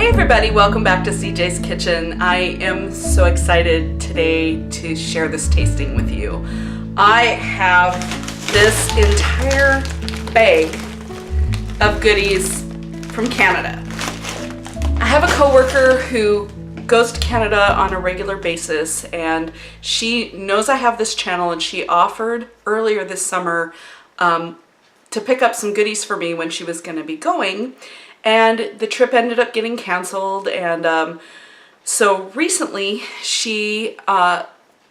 everybody, welcome back to CJ's Kitchen. I am so excited today to share this tasting with you. I have this entire bag of goodies from Canada. I have a coworker who goes to Canada on a regular basis, and she knows I have this channel, and she offered earlier this summer to pick up some goodies for me when she was going to be going. And the trip ended up getting canceled, and so recently she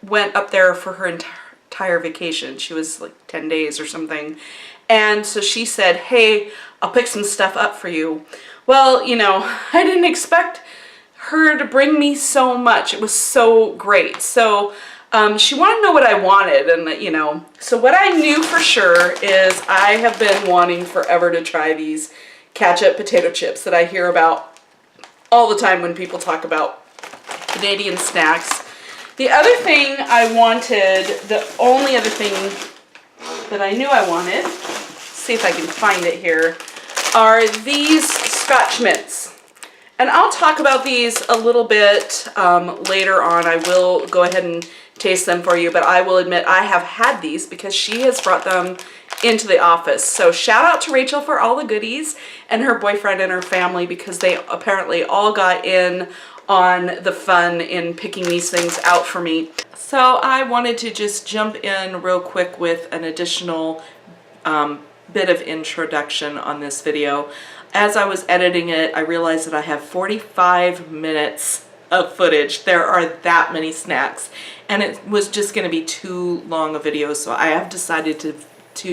went up there for her entire vacation. She was like 10 days or something, and so she said, hey, I'll pick some stuff up for you. Well, you know, I didn't expect her to bring me so much. It was so great. So she wanted to know what I wanted, and you know, so what I knew for sure is I have been wanting forever to try these ketchup potato chips that I hear about all the time when people talk about Canadian snacks. The other thing I wanted, the only other thing that I knew I wanted, see if I can find it here, are these Scotch mints. And I'll talk about these a little bit later on. I will go ahead and taste them for you, but I will admit I have had these because she has brought them into the office. So shout out to Rachel for all the goodies, and her boyfriend and her family, because they apparently all got in on the fun in picking these things out for me. So I wanted to just jump in real quick with an additional bit of introduction on this video. As I was editing it, I realized that I have 45 minutes of footage. There are that many snacks, and it was just going to be too long a video, so I have decided to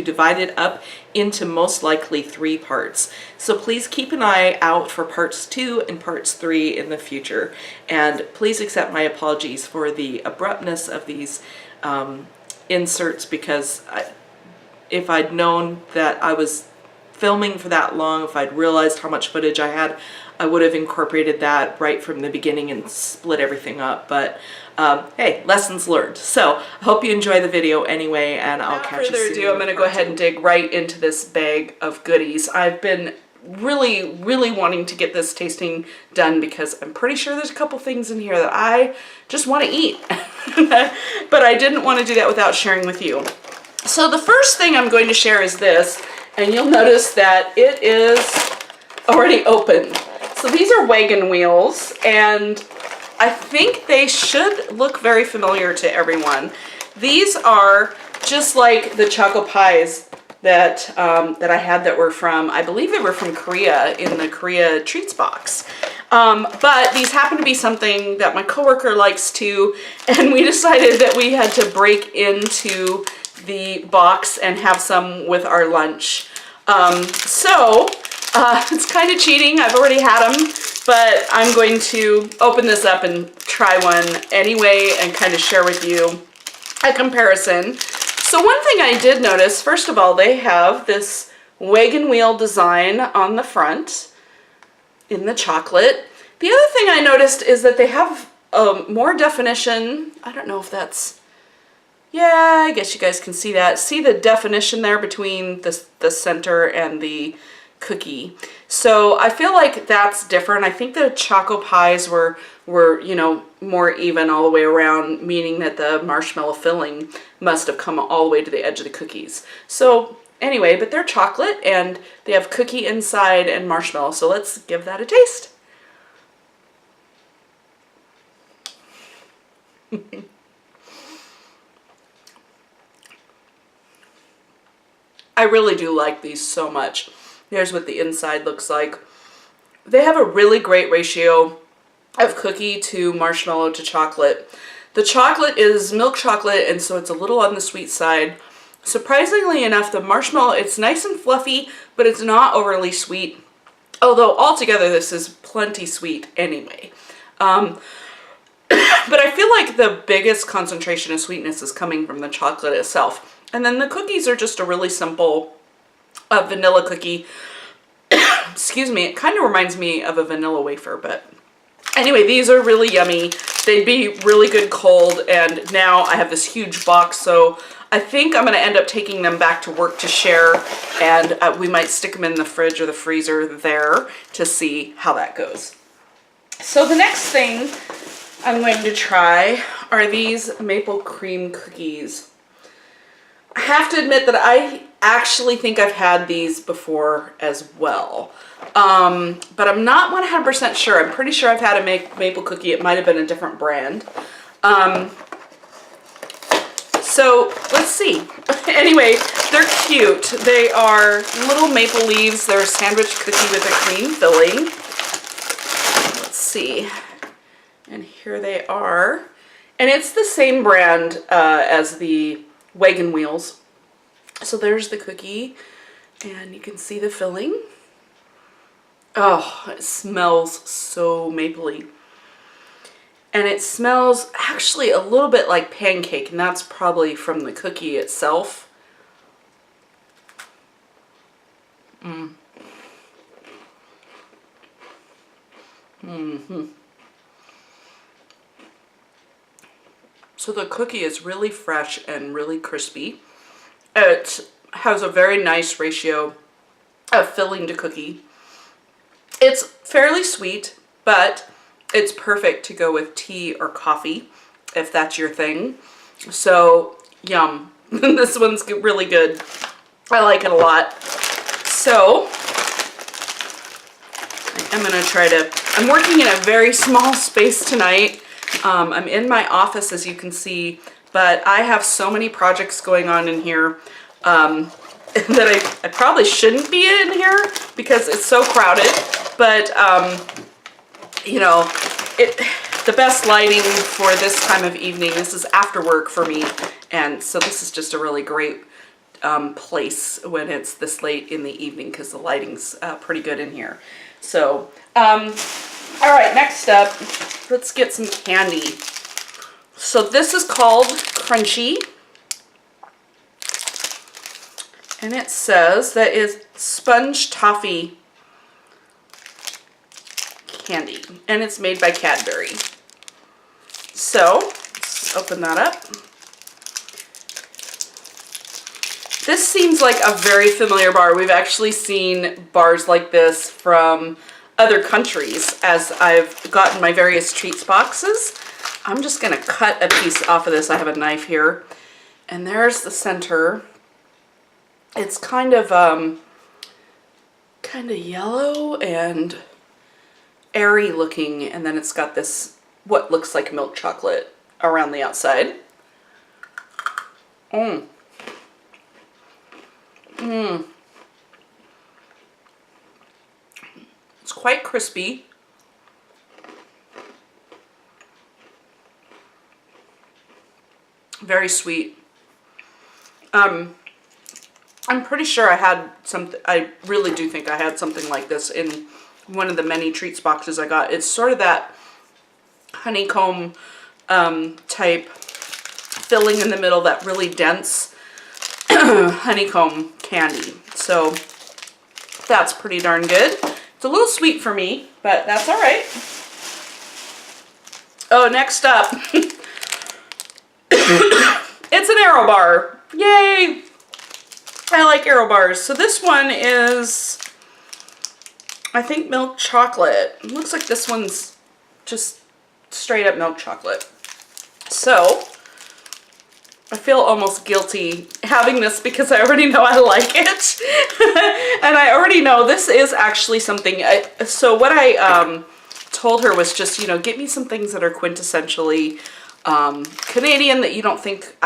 divide it up into most likely 3 parts. So please keep an eye out for parts 2 and parts 3 in the future. And please accept my apologies for the abruptness of these inserts, because if I'd known that I was filming for that long, if I'd realized how much footage I had, I would have incorporated that right from the beginning and split everything up. But hey, lessons learned. So I hope you enjoy the video anyway, and I'll catch you soon. Without further ado, I'm going to go ahead and dig right into this bag of goodies. I've been really wanting to get this tasting done because I'm pretty sure there's a couple things in here that I just want to eat. But I didn't want to do that without sharing with you. So the first thing I'm going to share is this, and you'll notice that it is already opened. So these are Wagon Wheels, and I think they should look very familiar to everyone. These are just like the choco pies that that I had that were from, I believe they were from Korea, in the Korea treats box. But these happen to be something that my coworker likes too, and we decided that we had to break into the box and have some with our lunch. It's kind of cheating. I've already had them, but I'm going to open this up and try one anyway and kind of share with you a comparison. So one thing I did notice, first of all, they have this wagon wheel design on the front in the chocolate. The other thing I noticed is that they have more definition. I don't know if that's, yeah, I guess you guys can see that. See the definition there between the center and the cookie. So I feel like that's different. I think the choco pies were you know, more even all the way around, meaning that the marshmallow filling must have come all the way to the edge of the cookies. So anyway, but they're chocolate and they have cookie inside and marshmallow. So let's give that a taste. I really do like these so much. Here's what the inside looks like. They have a really great ratio of cookie to marshmallow to chocolate. The chocolate is milk chocolate, and so it's a little on the sweet side. Surprisingly enough, the marshmallow, it's nice and fluffy, but it's not overly sweet. Although altogether this is plenty sweet anyway. But I feel like the biggest concentration of sweetness is coming from the chocolate itself. And then the cookies are just a really simple vanilla cookie. Excuse me, it kind of reminds me of a vanilla wafer, but anyway, these are really yummy. They'd be really good cold, and now I have this huge box, so I think I'm going to end up taking them back to work to share, and we might stick them in the fridge or the freezer there to see how that goes. So the next thing I'm going to try are these maple cream cookies. I have to admit that I actually think I've had these before as well. But I'm not 100% sure. I'm pretty sure I've had a maple cookie. It might have been a different brand. So let's see. Anyway, they're cute. They are little maple leaves. They're a sandwich cookie with a cream filling. Let's see. And here they are. And it's the same brand as the Wagon Wheels. So there's the cookie. And you can see the filling. Oh, it smells so mapley. And it smells actually a little bit like pancake, and that's probably from the cookie itself. So the cookie is really fresh and really crispy. It has a very nice ratio of filling to cookie. It's fairly sweet, but it's perfect to go with tea or coffee, if that's your thing. So, yum. This one's really good. I like it a lot. So, I'm going to try to... I'm working in a very small space tonight. I'm in my office, as you can see, but I have so many projects going on in here that I probably shouldn't be in here because it's so crowded. But, you know, the best lighting for this time of evening, this is after work for me, and so this is just a really great place when it's this late in the evening because the lighting's pretty good in here. So, all right, next up, let's get some candy. So this is called Frenchie, and it says that is sponge toffee candy, and it's made by Cadbury. So let's open that up. This seems like a very familiar bar. We've actually seen bars like this from other countries as I've gotten my various treats boxes. I'm just gonna cut a piece off of this. I have a knife here, and there's the center. It's kind of yellow and airy looking, and then it's got this what looks like milk chocolate around the outside. It's quite crispy. Very sweet. I'm pretty sure I had something, I really do think I had something like this in one of the many treats boxes I got. It's sort of that honeycomb type filling in the middle, that really dense honeycomb candy. So that's pretty darn good. It's a little sweet for me, but that's all right. Oh, next up, it's an Aero Bar. Yay! I like Aero Bars. So this one is, I think, milk chocolate. It looks like this one's just straight up milk chocolate. So I feel almost guilty having this because I already know I like it. And I already know this is actually something, so what I told her was just, you know, get me some things that are quintessentially Canadian that you don't think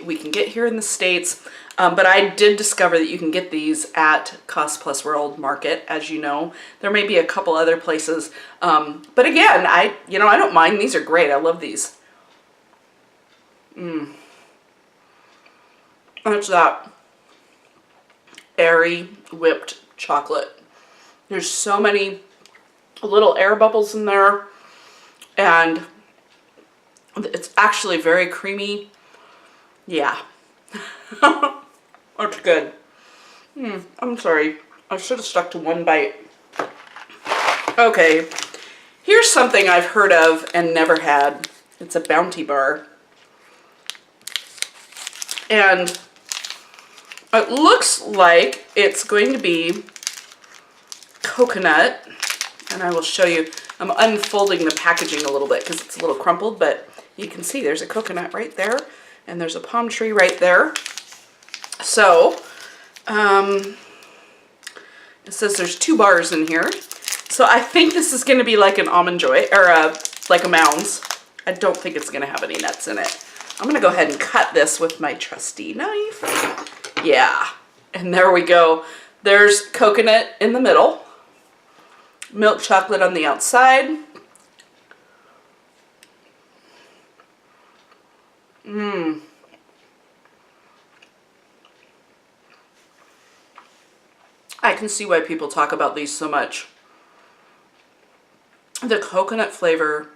we can get here in the States. But I did discover that you can get these at Cost Plus World Market, as you know. There may be a couple other places. But again, I don't mind. These are great. I love these. That's that airy whipped chocolate. There's so many little air bubbles in there, and it's actually very creamy. Yeah. That's good. I'm sorry. I should have stuck to one bite. Okay. Here's something I've heard of and never had. It's a Bounty bar. And it looks like it's going to be coconut. And I will show you. I'm unfolding the packaging a little bit because it's a little crumpled, but you can see there's a coconut right there, and there's a palm tree right there. So, it says there's 2 bars in here. So I think this is going to be like an Almond Joy, or like a Mounds. I don't think it's going to have any nuts in it. I'm going to go ahead and cut this with my trusty knife. Yeah, and there we go. There's coconut in the middle, milk chocolate on the outside. I can see why people talk about these so much. The coconut flavor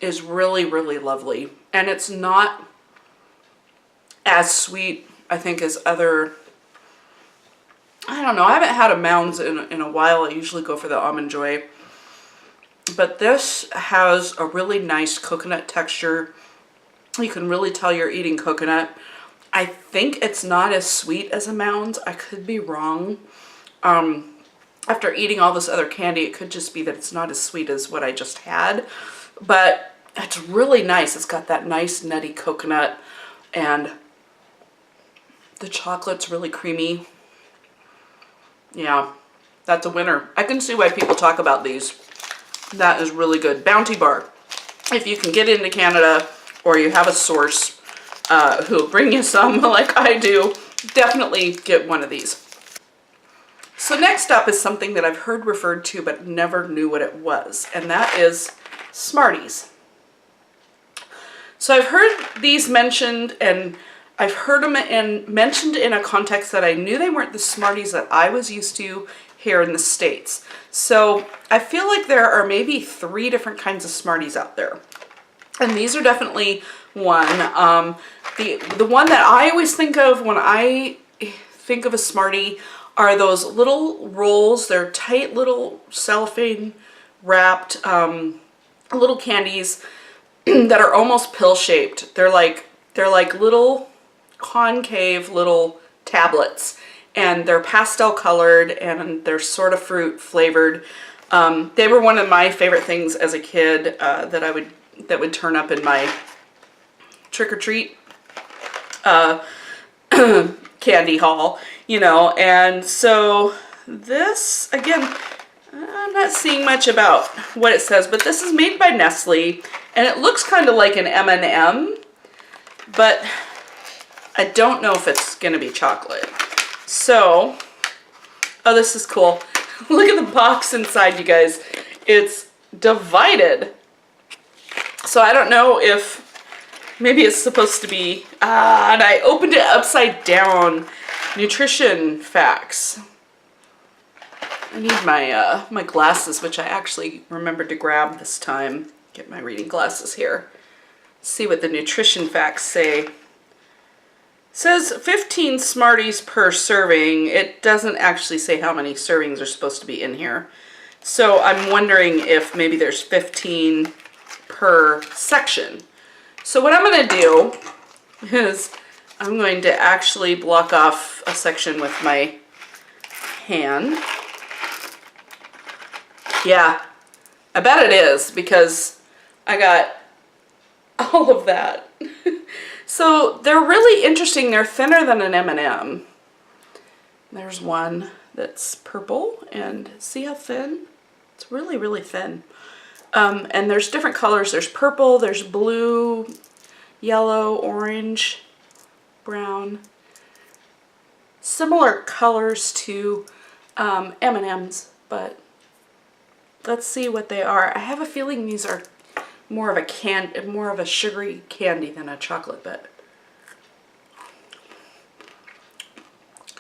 is really, really lovely. And it's not as sweet, I think, as other... I don't know. I haven't had a Mounds in a while. I usually go for the Almond Joy. But this has a really nice coconut texture. You can really tell you're eating coconut. I think it's not as sweet as a Mounds. I could be wrong. After eating all this other candy, it could just be that it's not as sweet as what I just had. But it's really nice. It's got that nice nutty coconut, and the chocolate's really creamy. Yeah, that's a winner. I can see why people talk about these. That is really good. Bounty Bar. If you can get into Canada, or you have a source who'll bring you some like I do, definitely get one of these. So next up is something that I've heard referred to but never knew what it was, and that is Smarties. So I've heard these mentioned, and I've heard them mentioned in a context that I knew they weren't the Smarties that I was used to here in the States. So I feel like there are maybe 3 different kinds of Smarties out there. And these are definitely one. The one that I always think of when I think of a Smartie are those little rolls. They're tight little cellophane wrapped little candies that are almost pill shaped. They're like little concave little tablets, and they're pastel colored, and they're sort of fruit flavored. They were one of my favorite things as a kid that would turn up in my trick-or-treat candy haul, you know. And so this, again, I'm not seeing much about what it says, but this is made by Nestle, and it looks kind of like an M&M, but I don't know if it's going to be chocolate. So, oh, this is cool. Look at the box inside, you guys. It's divided. So I don't know if maybe it's supposed to be, and I opened it upside down. Nutrition facts. I need my my glasses, which I actually remembered to grab this time. Get my reading glasses here. See what the nutrition facts say. It says 15 Smarties per serving. It doesn't actually say how many servings are supposed to be in here. So I'm wondering if maybe there's 15 per section. So what I'm going to do is I'm going to actually block off a section with my hand. Yeah, I bet it is, because I got all of that. So they're really interesting. They're thinner than an M&M. There's one that's purple, and see how thin? It's really, really thin. And there's different colors. There's purple, there's blue, yellow, orange, brown. Similar colors to M&Ms, but let's see what they are. I have a feeling these are more of a sugary candy than a chocolate, but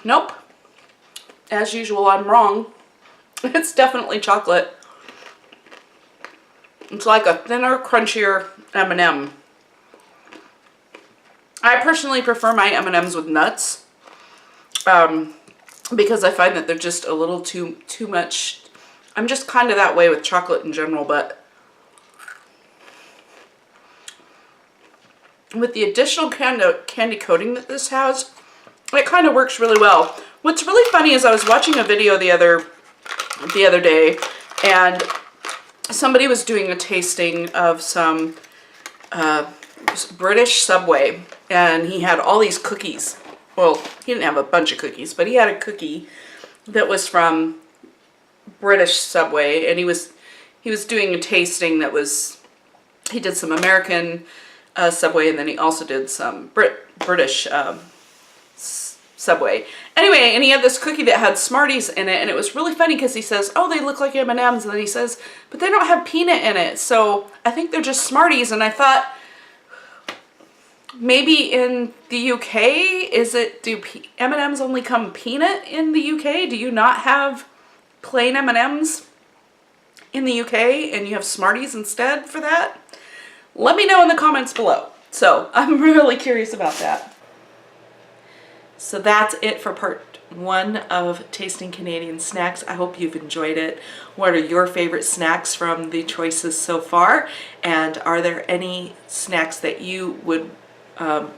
nope. As usual, I'm wrong. It's definitely chocolate. It's like a thinner, crunchier M&M. I personally prefer my M&Ms with nuts, because I find that they're just a little too much. I'm just kind of that way with chocolate in general, but with the additional candy coating that this has, it kind of works really well. What's really funny is I was watching a video the other day, and somebody was doing a tasting of some British Subway, and he had all these cookies. Well, he didn't have a bunch of cookies, but he had a cookie that was from British Subway, and he was doing a tasting that was, he did some American Subway, and then he also did some British Subway. Anyway, and he had this cookie that had Smarties in it, and it was really funny because he says, oh, they look like M&Ms, and then he says, but they don't have peanut in it, so I think they're just Smarties. And I thought, maybe in the UK, do M&Ms only come peanut in the UK? Do you not have plain M&Ms in the UK and you have Smarties instead for that? Let me know in the comments below. So I'm really curious about that. So that's it for part 1 of Tasting Canadian Snacks. I hope you've enjoyed it. What are your favorite snacks from the choices so far? And are there any snacks that you would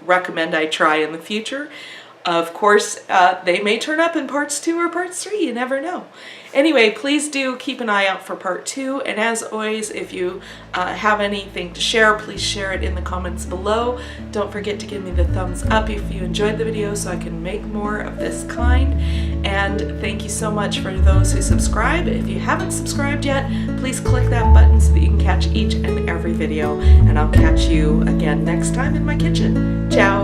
recommend I try in the future? Of course, they may turn up in parts 2 or parts 3, you never know. Anyway, please do keep an eye out for part 2, and as always, if you have anything to share, please share it in the comments below. Don't forget to give me the thumbs up if you enjoyed the video so I can make more of this kind. And thank you so much for those who subscribe. If you haven't subscribed yet, please click that button so that you can catch each and every video, and I'll catch you again next time in my kitchen. Ciao!